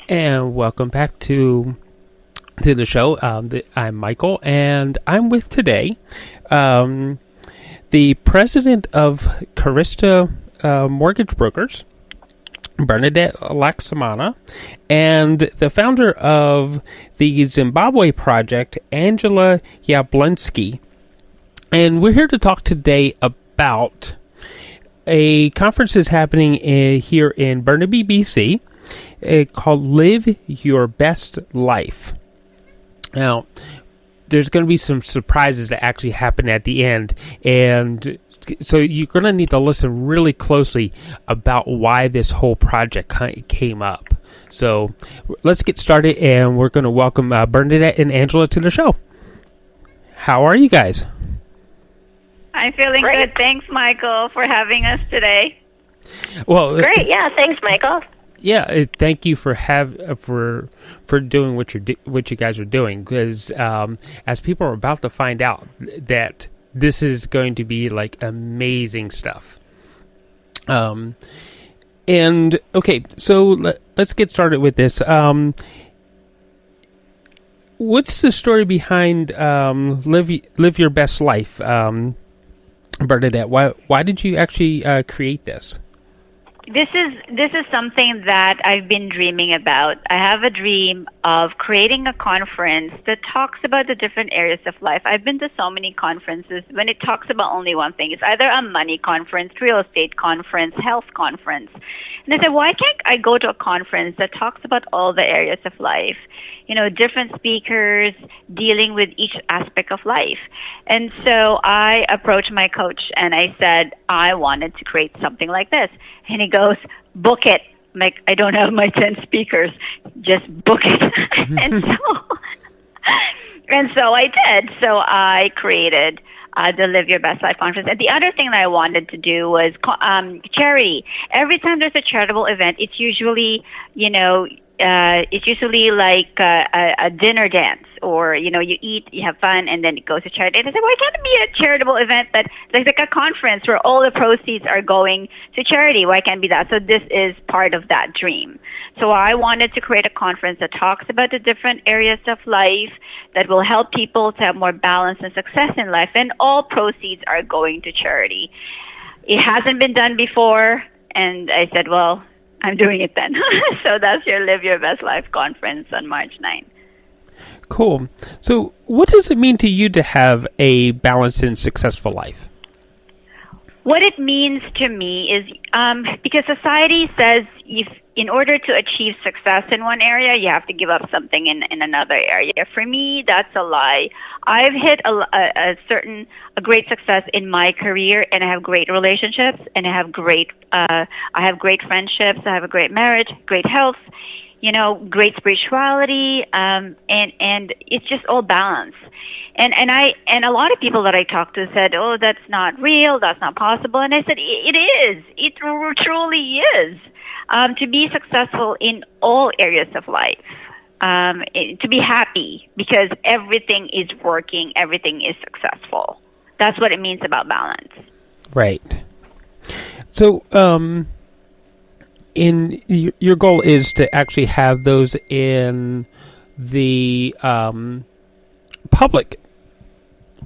And welcome back to the show. I'm Michael, and I'm with today the president of Carista Mortgage Brokers, Bernadette Laxamana, and the founder of the Zimbabwe Project, Angela Yablonsky. And we're here to talk today about a conference that's happening here in Burbay BC called Live Your Best Life. Now, there's going to be some surprises that actually happen at the end, and so you're going to need to listen really closely about why this whole project came up. So let's get started, and we're going to welcome Bernadette and Angela to the show. How are you guys? I'm feeling good. Thanks, Michael, for having us today. Well, great. Yeah, thanks, Michael. Yeah, thank you for doing what you guys are doing, because as people are about to find out that this is going to be like amazing stuff. And okay, so let's get started with this. What's the story behind Live Your Best Life, Bernadette? Why did you actually create this? This is something that I've been dreaming about. I have a dream of creating a conference that talks about the different areas of life. I've been to so many conferences when it talks about only one thing. It's either a money conference, real estate conference, health conference. And I said, why can't I go to a conference that talks about all the areas of life? You know, different speakers dealing with each aspect of life. And so I approached my coach and I said, I wanted to create something like this. And he goes, book it. I'm like, I don't have my 10 speakers. Just book it. and so I did. So I created the Live Your Best Life conference. And the other thing that I wanted to do was charity. Every time there's a charitable event, it's usually, like a dinner dance, or, you eat, you have fun, and then it goes to charity. And I said, why can't it be a charitable event that like a conference where all the proceeds are going to charity? Why can't it be that? So this is part of that dream. So I wanted to create a conference that talks about the different areas of life that will help people to have more balance and success in life, and all proceeds are going to charity. It hasn't been done before, and I said, well, I'm doing it then. So that's your Live Your Best Life conference on March 9th. Cool. So what does it mean to you to have a balanced and successful life? What it means to me is because society says in order to achieve success in one area, you have to give up something in another area. For me, that's a lie. I've hit a great success in my career, and I have great relationships, and I have great friendships. I have a great marriage, great health, great spirituality, and it's just all balance. And a lot of people that I talked to said, "Oh, that's not real. That's not possible." And I said, "It is. It truly is. To be successful in all areas of life, to be happy because everything is working, everything is successful. That's what it means about balance." Right. So, your goal is to actually have those in the public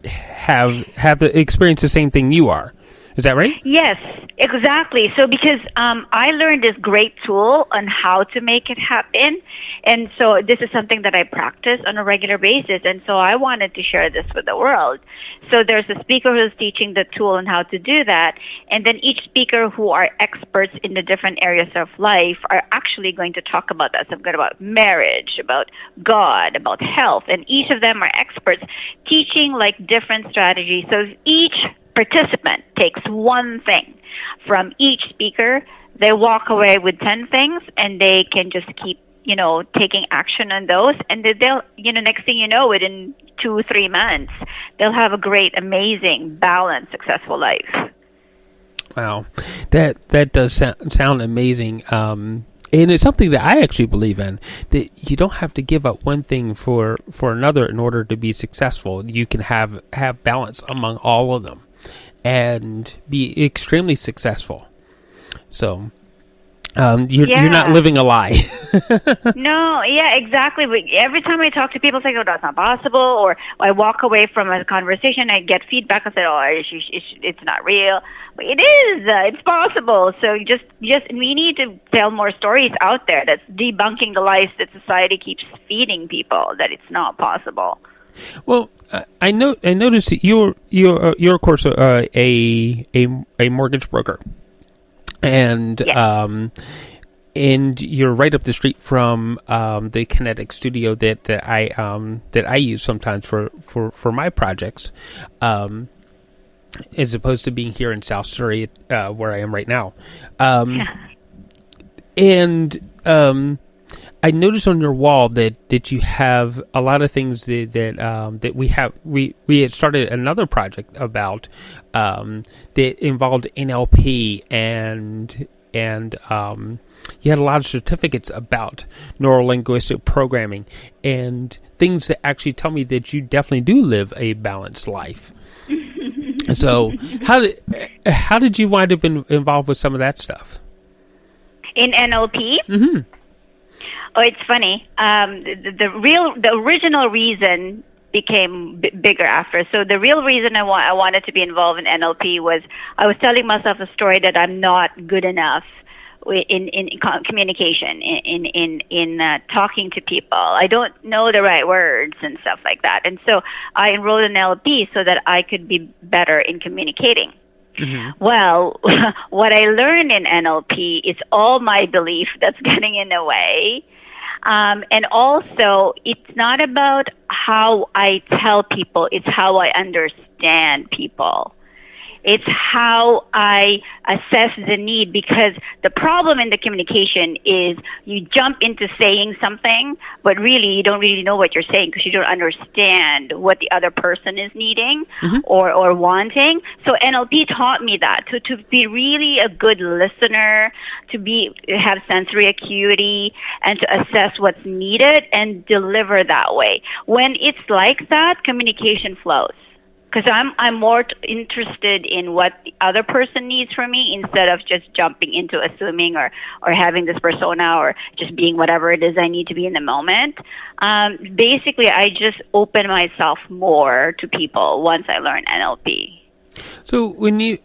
have the experience the same thing you are. Is that right? Yes, exactly. So because I learned this great tool on how to make it happen, and so this is something that I practice on a regular basis, and so I wanted to share this with the world. So there's a speaker who's teaching the tool on how to do that, and then each speaker who are experts in the different areas of life are actually going to talk about that. So I've got about marriage, about God, about health, and each of them are experts teaching like different strategies. So each participant takes one thing from each speaker, they walk away with 10 things, and they can just keep, taking action on those, and they'll, next thing you know, within 2-3 months, they'll have a great, amazing, balanced, successful life. Wow, that does sound amazing. And it's something that I actually believe in, that you don't have to give up one thing for another in order to be successful. You can have balance among all of them and be extremely successful. So You're not living a lie. No, yeah, exactly. But every time I talk to people, it's like, oh, that's not possible. Or I walk away from a conversation, I get feedback. I said, oh, it's not real. But it is. It's possible. So just we need to tell more stories out there that's debunking the lies that society keeps feeding people, that it's not possible. Well, I noticed that you're of course a mortgage broker, and Yes. And you're right up the street from the Kinetic Studio that I use sometimes for my projects, as opposed to being here in South Surrey, where I am right now, and I noticed on your wall that you have a lot of things that we had started another project about that involved NLP and you had a lot of certificates about neurolinguistic programming and things that actually tell me that you definitely do live a balanced life. So how did you wind up involved with some of that stuff? In NLP? Mm-hmm. Oh, it's funny. The original reason became bigger after. So the real reason I wanted to be involved in NLP was I was telling myself a story that I'm not good enough in communication, in talking to people. I don't know the right words and stuff like that. And so I enrolled in NLP so that I could be better in communicating. Mm-hmm. Well, what I learned in NLP is all my belief that's getting in the way. And also, it's not about how I tell people, it's how I understand people. It's how I assess the need, because the problem in the communication is you jump into saying something, but really you don't really know what you're saying because you don't understand what the other person is needing or wanting. So NLP taught me that to be really a good listener, to have sensory acuity, and to assess what's needed and deliver that way. When it's like that, communication flows. Because I'm more interested in what the other person needs from me instead of just jumping into assuming or having this persona or just being whatever it is I need to be in the moment. Basically, I just open myself more to people once I learn NLP. So when you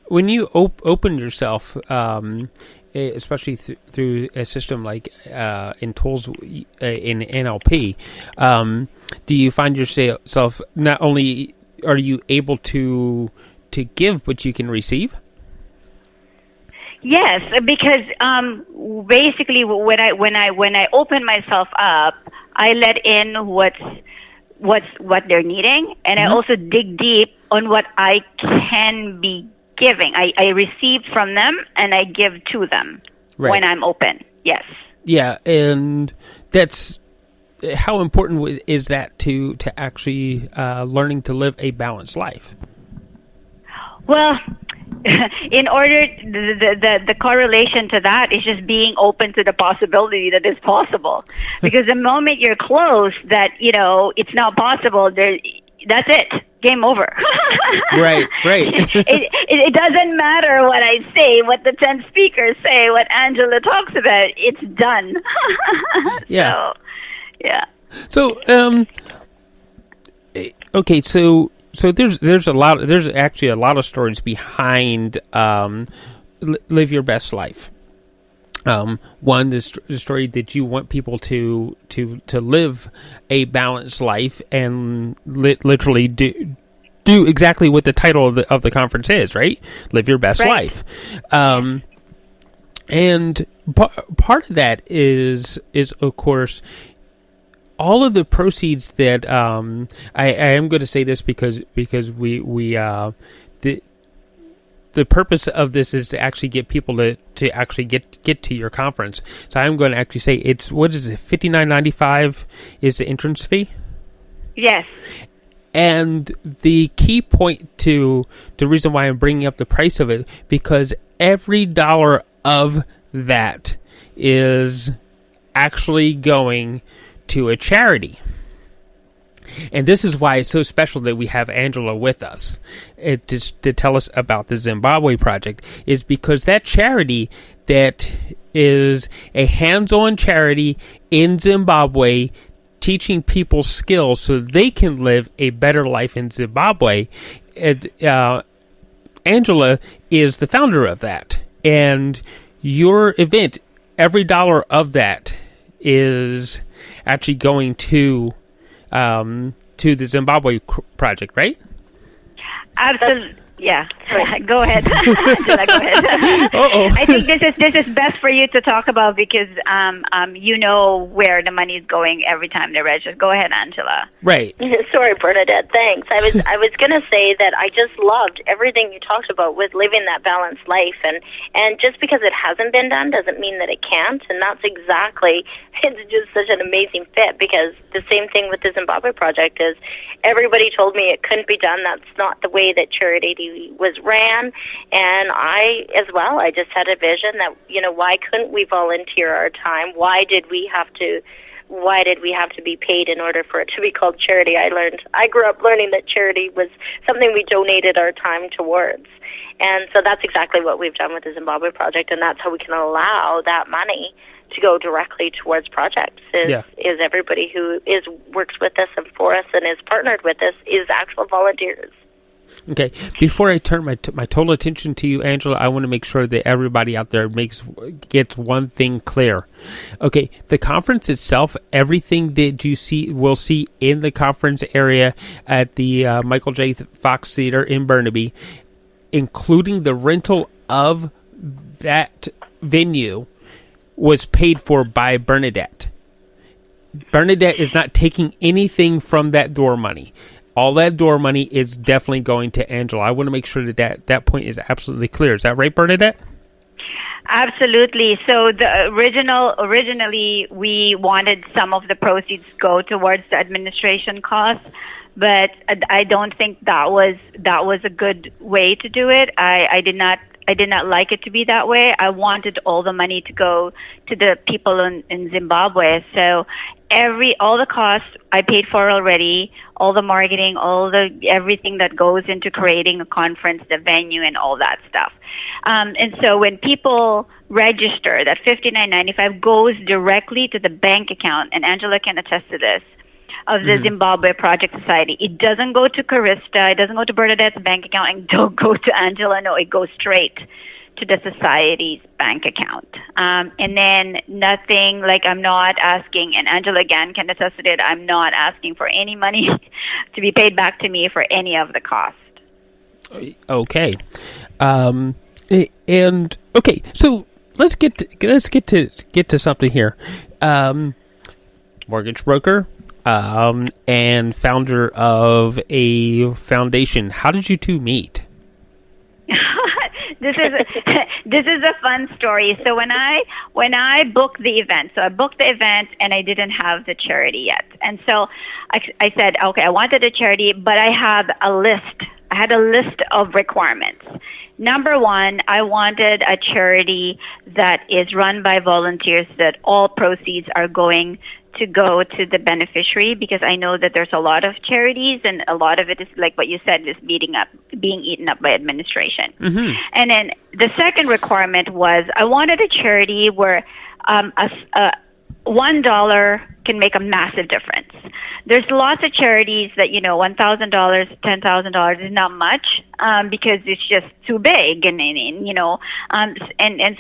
open yourself, especially through a system like in tools in NLP, do you find yourself not only are you able to give, but you can receive? Yes, because basically when I open myself up, I let in what they're needing, and I also dig deep on what I can be giving. I receive from them and I give to them when I'm open. Yes. Yeah, and that's. How important is that to actually learning to live a balanced life? Well, in order, the correlation to that is just being open to the possibility that it's possible. Because the moment you're close that, it's not possible, that's it. Game over. Right. It doesn't matter what I say, what the 10 speakers say, what Angela talks about. It's done. Yeah. So, yeah. So, okay. So there's actually a lot of stories behind live your best life. One, the story that you want people to live a balanced life and literally do exactly what the title of the conference is, right? Live your best life. And part of that is of course all of the proceeds that I am going to say this because we the purpose of this is to actually get people to actually get to your conference. So I'm going to actually say it's, what is it, $59.95 is the entrance fee? Yes. And the key point to the reason why I'm bringing up the price of it, because every dollar of that is actually going to a charity. And this is why it's so special that we have Angela with us to tell us about the Zimbabwe project, is because that charity that is a hands-on charity in Zimbabwe teaching people skills so they can live a better life in Zimbabwe. Angela is the founder of that. And your event, every dollar of that is actually going to the Zimbabwe project, right? Absolutely. Yeah. Go ahead. Angela, go ahead. I think this is best for you to talk about because you know where the money is going every time they register. Go ahead, Angela. Right. Sorry, Bernadette. Thanks. I was going to say that I just loved everything you talked about with living that balanced life, and just because it hasn't been done doesn't mean that it can't. And that's exactly, it's just such an amazing fit, because the same thing with the Zimbabwe project is everybody told me it couldn't be done. That's not the way that Charity was ran, and I just had a vision that, why couldn't we volunteer our time? Why did we have to be paid in order for it to be called charity? I grew up learning that charity was something we donated our time towards. And so that's exactly what we've done with the Zimbabwe project, and that's how we can allow that money to go directly towards projects, is everybody who works with us and for us and is partnered with us is actual volunteers. Okay, before I turn my total attention to you, Angela, I want to make sure that everybody out there gets one thing clear. Okay, the conference itself, everything that you will see in the conference area at the Michael J. Fox Theater in Burnaby, including the rental of that venue, was paid for by Bernadette. Bernadette is not taking anything from that door money. All that door money is definitely going to Angela. I want to make sure that point is absolutely clear. Is that right, Bernadette? Absolutely. So originally we wanted some of the proceeds go towards the administration costs, but I don't think that was a good way to do it. I did not like it to be that way. I wanted all the money to go to the people in Zimbabwe. So all the costs I paid for already, all the marketing, everything that goes into creating a conference, the venue, and all that stuff. And so when people register, that $59.95 goes directly to the bank account, and Angela can attest to this, of the Zimbabwe Project Society. It doesn't go to Carista, it doesn't go to Bernadette's bank account, and don't go to Angela. No, it goes straight to the Society's bank account. And then nothing, like I'm not asking, and Angela again can attest to it, I'm not asking for any money to be paid back to me for any of the cost. Okay. And okay, so let's get to something here. Mortgage broker, and founder of a foundation. How did you two meet? This is a fun story. So when I booked the event, I booked the event and I didn't have the charity yet. And so I said, okay, I wanted a charity, but I had a list. I had a list of requirements. Number one, I wanted a charity that is run by volunteers, that all proceeds are going to go to the beneficiary, because I know that there's a lot of charities and a lot of it is, like what you said, is being eaten up by administration. Mm-hmm. And then the second requirement was I wanted a charity where $1 can make a massive difference. There's lots of charities that, $1,000, $10,000 is not much, because it's just too big, and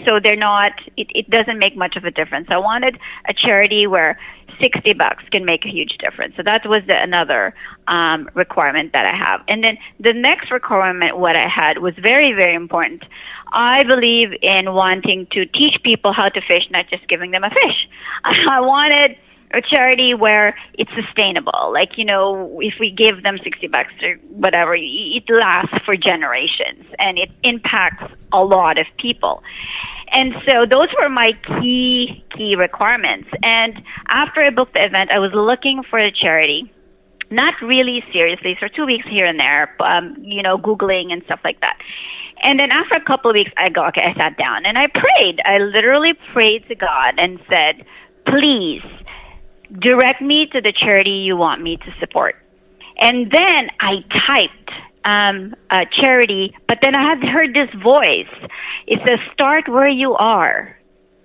so they're not. It doesn't make much of a difference. I wanted a charity where $60 can make a huge difference. So that was another requirement that I have. And then the next requirement, what I had, was very, very important. I believe in wanting to teach people how to fish, not just giving them a fish. I wanted a charity where it's sustainable. Like, if we give them $60 or whatever, it lasts for generations and it impacts a lot of people. And so those were my key requirements. And after I booked the event, I was looking for a charity, not really seriously, for 2 weeks here and there, Googling and stuff like that. And then after a couple of weeks, I sat down and I prayed. I literally prayed to God and said, please direct me to the charity you want me to support. And then I typed a charity, but then I had heard this voice. It says, start where you are,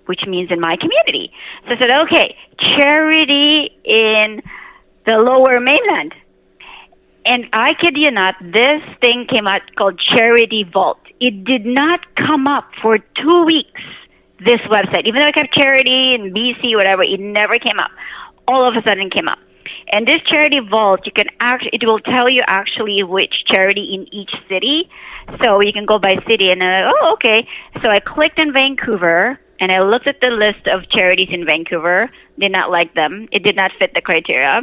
which means in my community. So I said, okay, charity in the Lower Mainland. And I kid you not, this thing came out called Charity Vault. It did not come up for 2 weeks, this website. Even though I kept charity in BC, whatever, it never came up. All of a sudden it came up. And this Charity Vault, you can it will tell you actually which charity in each city. So you can go by city and oh, okay. So I clicked in Vancouver and I looked at the list of charities in Vancouver. Did not like them. It did not fit the criteria.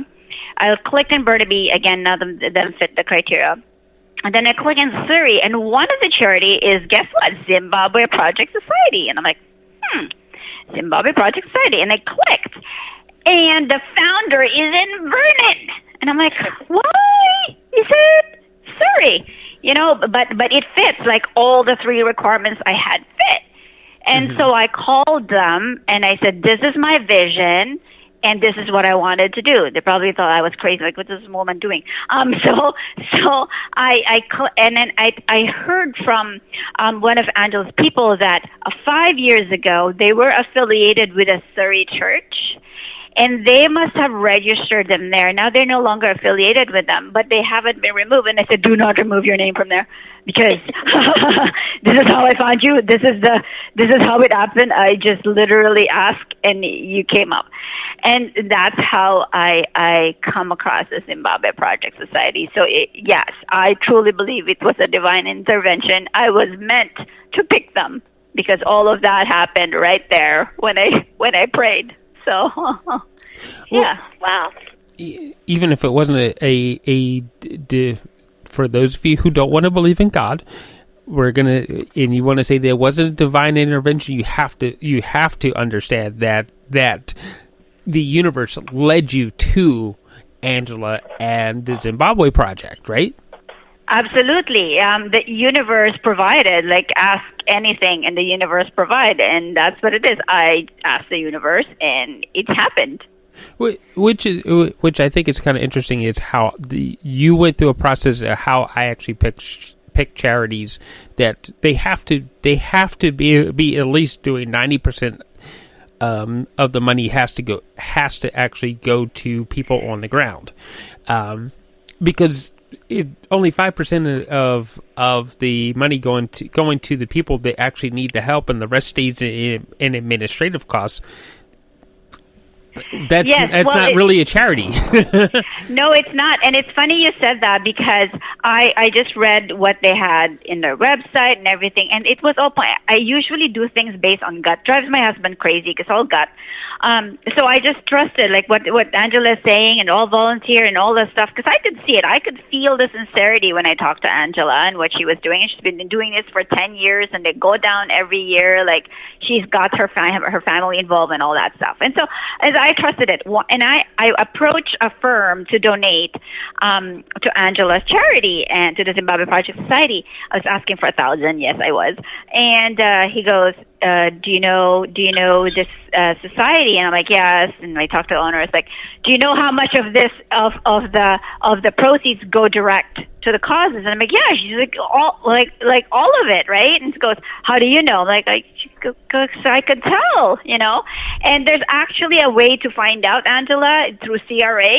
I clicked in Burnaby, again, none of them fit the criteria. And then I click in Surrey, and one of the charity is, guess what, Zimbabwe Project Society. And I'm like, Zimbabwe Project Society. And I clicked, and the founder is in Vernon. And I'm like, why is it Surrey? You know, but it fits, like all the 3 requirements I had fit. And so I called them, and I said, this is my vision. And this is what I wanted to do. They probably thought I was crazy. Like, what's this woman doing? So I heard from one of Angela's people that 5 years ago they were affiliated with a Surrey church, and they must have registered them there. Now they're no longer affiliated with them, but they haven't been removed. And I said, do not remove your name from there, because this is how I found you. This is how it happened. I just literally asked, and you came up. And that's how I come across the Zimbabwe Project Society. So yes, I truly believe it was a divine intervention. I was meant to pick them because all of that happened right there when I prayed. So yeah, wow. Even if it wasn't for those of you who don't want to believe in God, and you want to say there wasn't a divine intervention, you have to understand that the universe led you to Angela and the Zimbabwe Project, right? Absolutely. The universe provided, like, ask anything and the universe provide, and that's what it is. I asked the universe and it happened. Which I think is kind of interesting is how you went through a process of how I actually pick charities that they have to be at least doing 90% of the money has to actually go to people on the ground, because only 5% of the money going to the people that actually need the help, and the rest stays in administrative costs. That's not really a charity. No, it's not. And it's funny you said that, because I just read what they had in their website and everything, and it was all I usually do things based on gut. Drives my husband crazy because all gut. So I just trusted like what Angela is saying, and all volunteer and all this stuff, because I could see it. I could feel the sincerity when I talked to Angela and what she was doing. And she's been doing this for 10 years, and they go down every year. Like, she's got her family involved and all that stuff. And so as I trusted it, and I approached a firm to donate to Angela's charity and to the Zimbabwe Project Society. I was asking for $1,000. Yes, I was. And he goes, do you know this society? And I'm like, yes. And I talked to the owner. It's like, do you know how much of this of the proceeds go direct to the causes? And I'm like, yeah. She's like, all of it, right? And she goes, how do you know? I'm like I could tell, you know. And there's actually a way to find out, Angela, through CRA.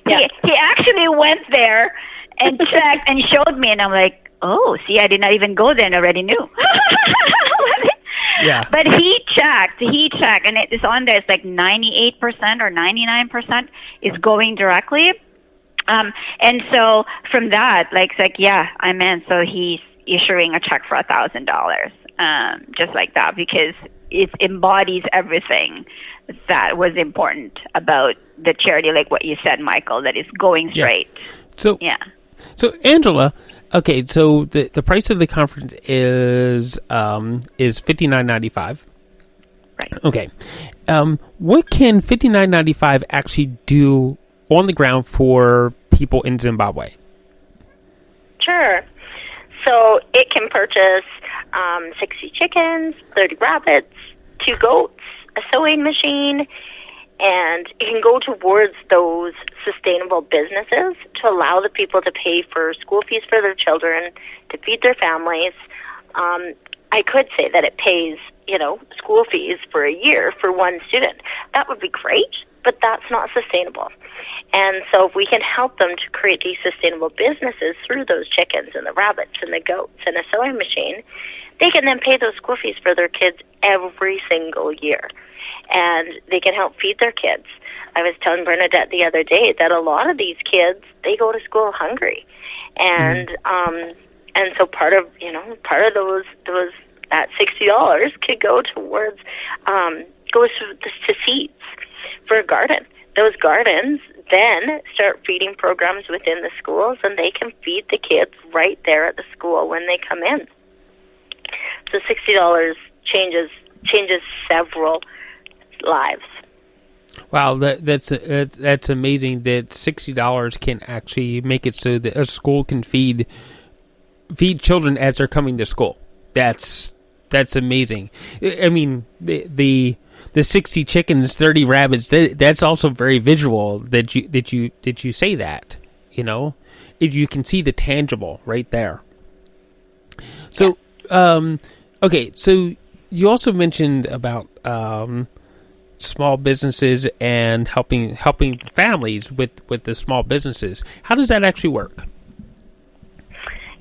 Yeah. He actually went there and checked and showed me, and I'm like, oh, see, I did not even go there and already knew. Yeah. But he checked, and it's on there. It's like 98% or 99% is going directly. And so from that, it's like, yeah, I'm in. So he's issuing a check for $1,000, just like that, because it embodies everything that was important about the charity, like what you said, Michael, that is going straight. Yeah. So Angela, okay, so the price of the conference is $59.95. Right. Okay. What can $59.95 actually do on the ground for people in Zimbabwe? Sure. So it can purchase 60 chickens, 30 rabbits, 2 goats, a sewing machine, And it can go towards those sustainable businesses to allow the people to pay for school fees for their children, to feed their families. I could say that it pays, school fees for a year for one student. That would be great, but that's not sustainable. And so if we can help them to create these sustainable businesses through those chickens and the rabbits and the goats and a sewing machine, they can then pay those school fees for their kids every single year. And they can help feed their kids. I was telling Bernadette the other day that a lot of these kids, they go to school hungry. And and so part of those that $60 could go towards goes to seeds for a garden. Those gardens then start feeding programs within the schools, and they can feed the kids right there at the school when they come in. So $60 changes several lives. Wow, that's amazing that $60 can actually make it so that a school can feed children as they're coming to school. That's amazing. I mean, the 60 chickens, 30 rabbits. That's also very visual. That you say that. If you can see the tangible right there. So, okay. So you also mentioned about small businesses and helping families with the small businesses. How does that actually work?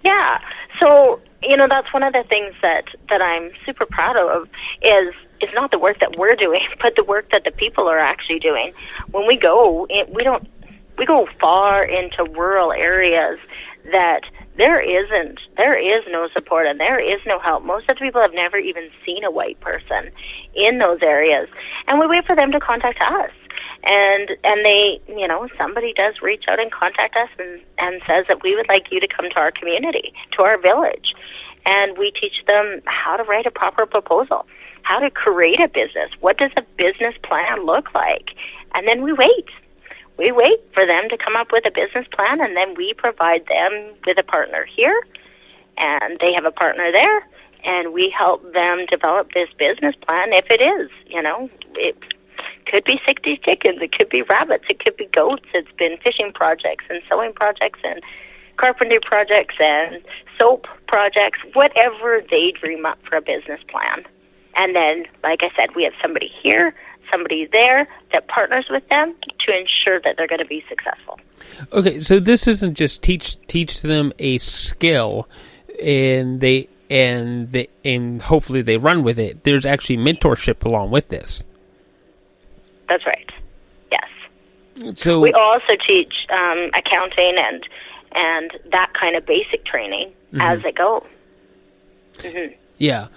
Yeah. So, that's one of the things that I'm super proud of is not the work that we're doing, but the work that the people are actually doing. When we go, we go far into rural areas that there is no support and there is no help. Most of the people have never even seen a white person in those areas. And we wait for them to contact us. And they, somebody does reach out and contact us and says that we would like you to come to our community, to our village. And we teach them how to write a proper proposal, how to create a business. What does a business plan look like? And then we wait. We wait for them to come up with a business plan, and then we provide them with a partner here, and they have a partner there, and we help them develop this business plan. If it is, it could be 60 chickens, it could be rabbits, it could be goats. It's been fishing projects and sewing projects and carpentry projects and soap projects, whatever they dream up for a business plan. And then, like I said, we have somebody here, somebody there that partners with them to ensure that they're going to be successful. Okay, so this isn't just teach them a skill, and hopefully they run with it. There's actually mentorship along with this. That's right. Yes. So we also teach accounting and that kind of basic training as it goes. Mm-hmm. Yeah.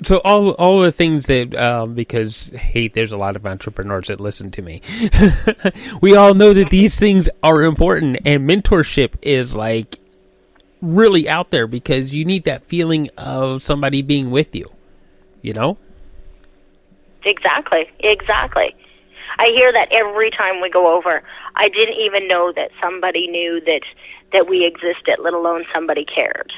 So all the things that, because, hey, there's a lot of entrepreneurs that listen to me. We all know that these things are important, and mentorship is like really out there because you need that feeling of somebody being with you, Exactly. I hear that every time we go over. I didn't even know that somebody knew that we existed, let alone somebody cared.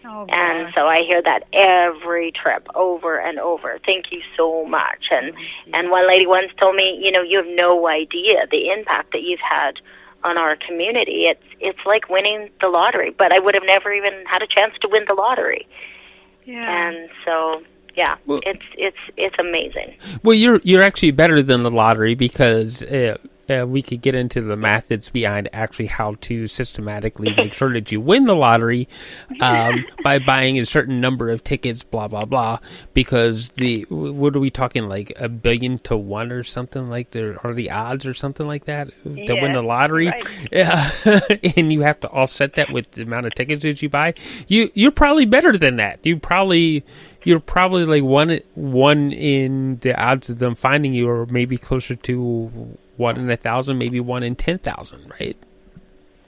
Oh, and so I hear that every trip over and over. Thank you so much. And one lady once told me, you have no idea the impact that you've had on our community. It's like winning the lottery, but I would have never even had a chance to win the lottery. Yeah. And so, yeah, well, it's amazing. Well, you're actually better than the lottery because we could get into the methods behind actually how to systematically make sure that you win the lottery by buying a certain number of tickets, blah, blah, blah, because what are we talking, like 1 billion to 1 or something like there are the odds or something like that to win the lottery? Right. Yeah. And you have to offset that with the amount of tickets that you buy. You're probably better than that. You're probably like one in the odds of them finding you, or maybe closer to 1 in 1,000, maybe 1 in 10,000, right?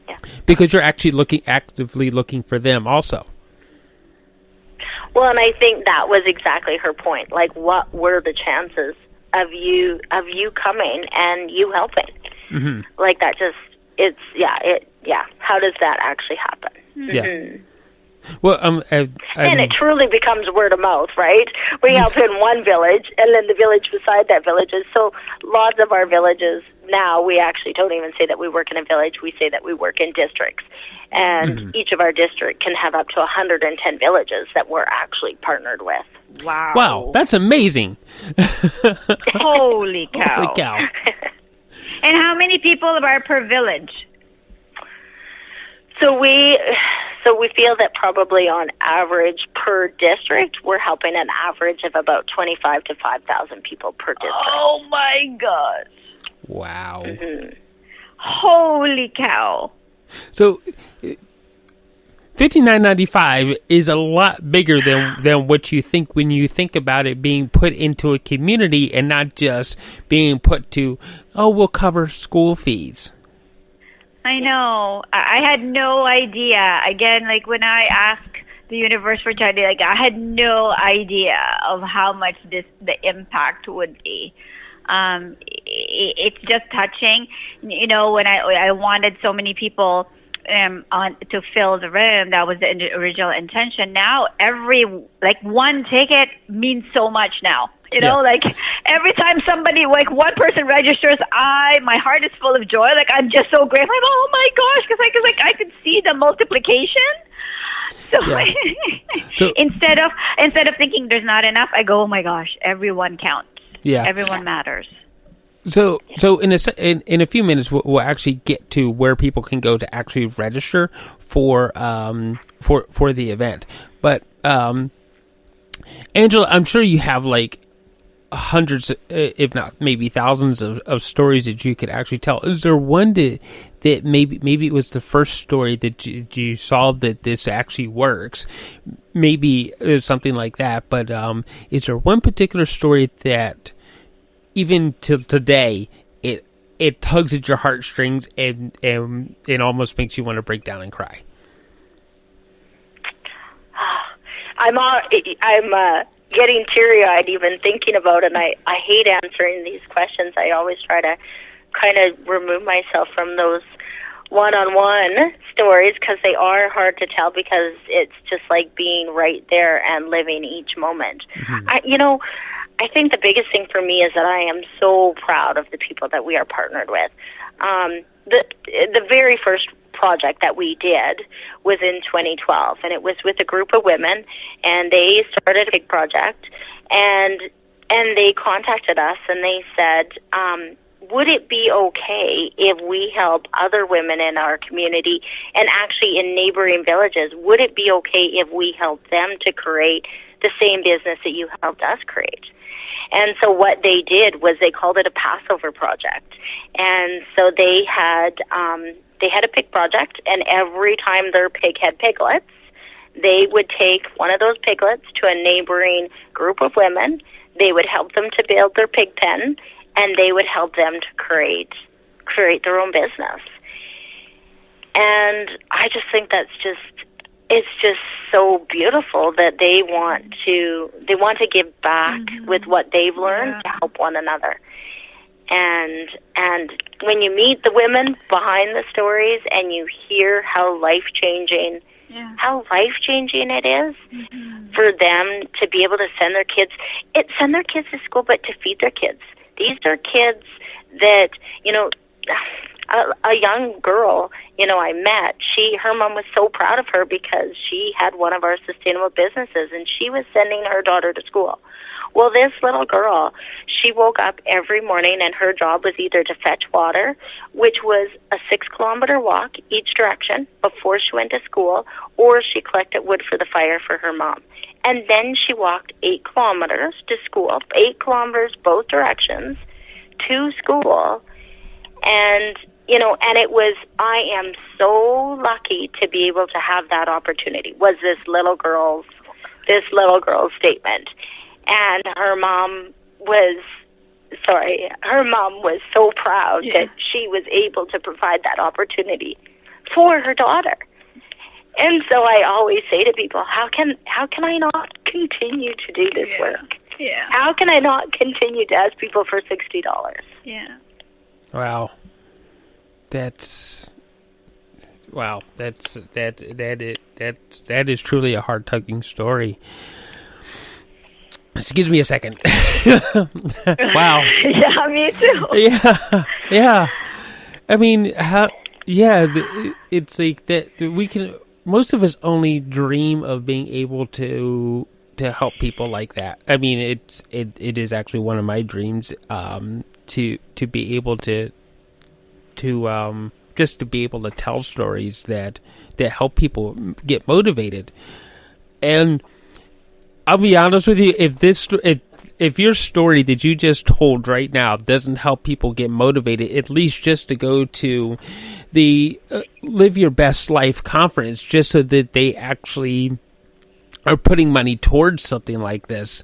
Yeah. Because you're actually actively looking for them also. Well, and I think that was exactly her point. Like, what were the chances of you coming and you helping? Mm-hmm. Like that just, how does that actually happen? Yeah. Mm-hmm. Well, and it truly becomes word of mouth, right? We help in one village, and then the village beside that village is so lots of our villages now, we actually don't even say that we work in a village, we say that we work in districts. And each of our district can have up to 110 villages that we're actually partnered with. Wow. Wow, that's amazing. Holy cow. Holy cow. And how many people are per village? So we feel that probably on average per district, we're helping an average of about 25 to 5,000 people per district. Oh my God. Wow. Holy cow. So, $59.95 is a lot bigger than what you think when you think about it being put into a community and not just being put to, we'll cover school fees. I know. I had no idea. Again, like when I asked the universe for charity, like I had no idea of how much the impact would be. It's just touching. You know, when I wanted so many people to fill the room, that was the original intention. Now one ticket means so much now. You know, like every time somebody, like one person registers, my heart is full of joy. Like I'm just so grateful. I'm, oh my gosh, because I could see the multiplication. So, instead of thinking there's not enough, I go, oh my gosh, everyone counts. Yeah, everyone matters. So in a few minutes we'll actually get to where people can go to actually register for the event. But Angela, I'm sure you have like hundreds, if not maybe thousands of stories that you could actually tell. Is there one that maybe it was the first story that you saw that this actually works? Maybe something like that. But is there one particular story that even till today it tugs at your heartstrings and it almost makes you want to break down and cry? I'm getting teary-eyed even thinking about it, and I hate answering these questions. I always try to kind of remove myself from those one-on-one stories because they are hard to tell because it's just like being right there and living each moment. I think the biggest thing for me is that I am so proud of the people that we are partnered with. The very first project that we did was in 2012, and it was with a group of women, and they started a big project, and they contacted us, and they said, would it be okay if we help other women in our community and actually in neighboring villages, would it be okay if we help them to create the same business that you helped us create? And so what they did was they called it a Passover project. And so they had a pig project, and every time their pig had piglets, they would take one of those piglets to a neighboring group of women. They would help them to build their pig pen, and they would help them to create their own business. And I just think it's just so beautiful that they want to give back with what they've learned to help one another. And when you meet the women behind the stories and you hear how life-changing it is for them to be able to send their kids to school, but to feed their kids. These are kids that, a young girl, I met, her mom was so proud of her because she had one of our sustainable businesses and she was sending her daughter to school. Well, this little girl, she woke up every morning and her job was either to fetch water, which was a 6-kilometer walk each direction before she went to school, or she collected wood for the fire for her mom. And then she walked 8 kilometers to school, 8 kilometers both directions to school. And it was, I am so lucky to be able to have that opportunity, was this little girl's statement. And her mom was so proud that she was able to provide that opportunity for her daughter. And so I always say to people, how can I not continue to do this work? Yeah. How can I not continue to ask people for $60? Yeah. Wow. That's Wow, that is truly a heart tugging story. Excuse me a second. Wow. Yeah, me too. Yeah. I mean, it's like that we can. Most of us only dream of being able to help people like that. I mean, it is actually one of my dreams to be able to just to be able to tell stories that help people get motivated. And I'll be honest with you, if your story that you just told right now doesn't help people get motivated, at least just to go to the Live Your Best Life conference, just so that they actually are putting money towards something like this.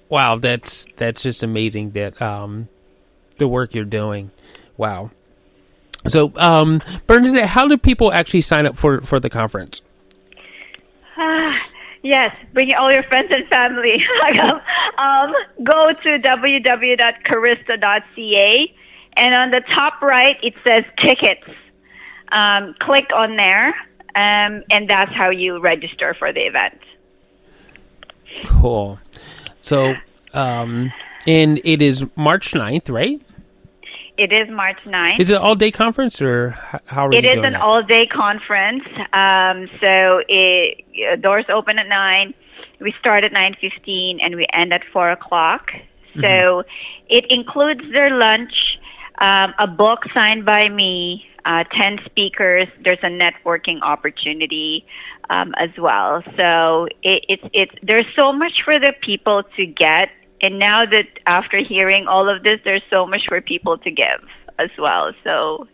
Wow, that's just amazing that the work you're doing. Wow. So, Bernadette, how do people actually sign up for the conference? Yes, bring all your friends and family. Go to www.carista.ca, and on the top right it says tickets. Click on there, and that's how you register for the event. Cool. So, and it is March 9th, right? It is March 9th. Is it an all-day conference, or how are you doing It is an all-day conference. So doors open at 9. We start at 9:15, and we end at 4 o'clock. Mm-hmm. So it includes their lunch, a book signed by me, 10 speakers. There's a networking opportunity as well. So there's so much for the people to get. And now that after hearing all of this, there's so much for people to give as well. So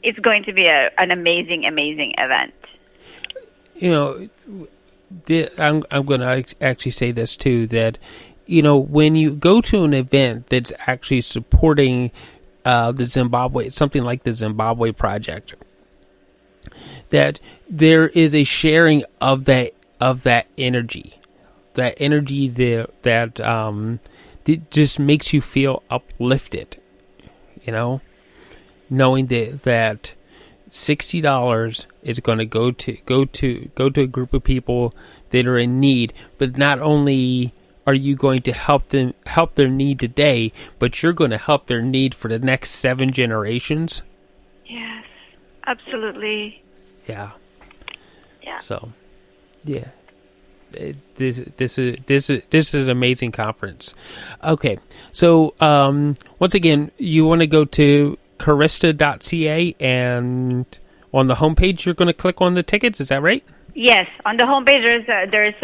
it's going to be an amazing, amazing event. You know, I'm going to actually say this too, that, you know, when you go to an event that's actually supporting the Zimbabwe, something like the Zimbabwe Project, that there is a sharing of that energy. That energy that just makes you feel uplifted, you know, knowing that $60 is going to go to a group of people that are in need. But not only are you going to help their need today, but you're going to help their need for the next 7 generations. Yes, absolutely. Yeah. So, yeah. This is an amazing conference. Okay, so once again, you want to go to carista.ca, and on the homepage you're going to click on the tickets. Is that right? Yes, on the homepage there's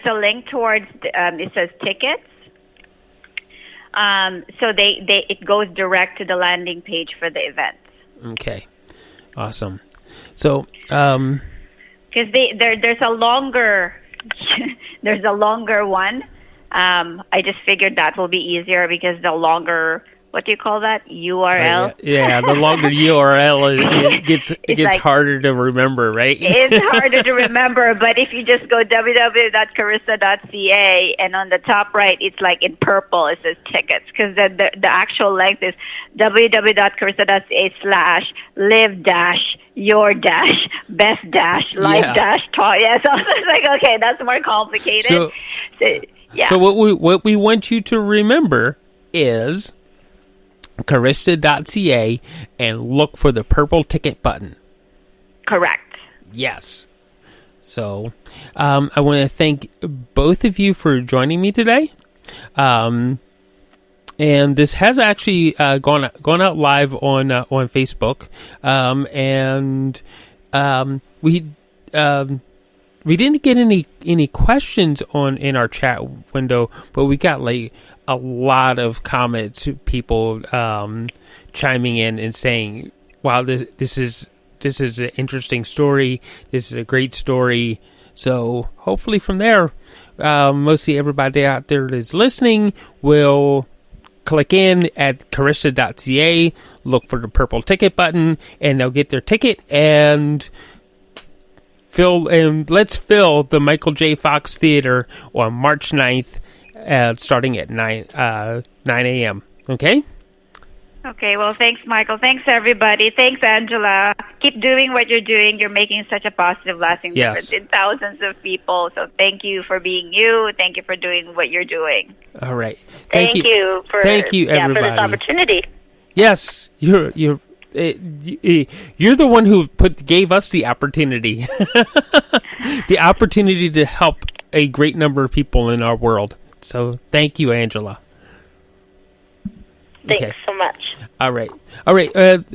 a link towards it says tickets. So it goes direct to the landing page for the event. Okay, awesome. So because there's a longer one. I just figured that will be easier because the longer, what do you call that? URL? Yeah, the longer URL, it gets like, harder to remember, right? It's harder to remember, but if you just go www.carista.ca, and on the top right, it's like in purple, it says tickets, because the actual length is www.carista.ca/live-your-best-life-talk. Yeah, so it's like, okay, that's more complicated. So what we want you to remember is carista.ca and look for the purple ticket button. Correct. Yes. So I want to thank both of you for joining me today. And this has actually gone out live on Facebook. And we didn't get any questions in our chat window, but we got like a lot of comments, people chiming in and saying, "Wow, this is an interesting story. This is a great story." So hopefully from there, mostly everybody out there that is listening will click in at carista.ca, look for the purple ticket button, and they'll get their ticket and let's fill the Michael J. Fox Theater on March 9th, starting at 9 a.m. Okay? Okay, well, thanks, Michael. Thanks, everybody. Thanks, Angela. Keep doing what you're doing. You're making such a positive, lasting Yes. difference in thousands of people. So thank you for being you. Thank you for doing what you're doing. All right. Thank you for Thank you, for everybody. this opportunity. Yes, you're the one who gave us the opportunity, the opportunity to help a great number of people in our world. So thank you, Angela. Thanks so much. All right.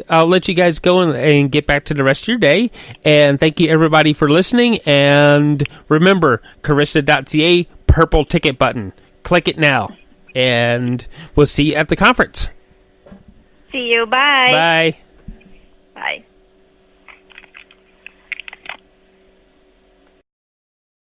I'll let you guys go and get back to the rest of your day. And thank you, everybody, for listening. And remember, Carissa.ca, purple ticket button. Click it now. And we'll see you at the conference. See you. Bye. Bye. Bye.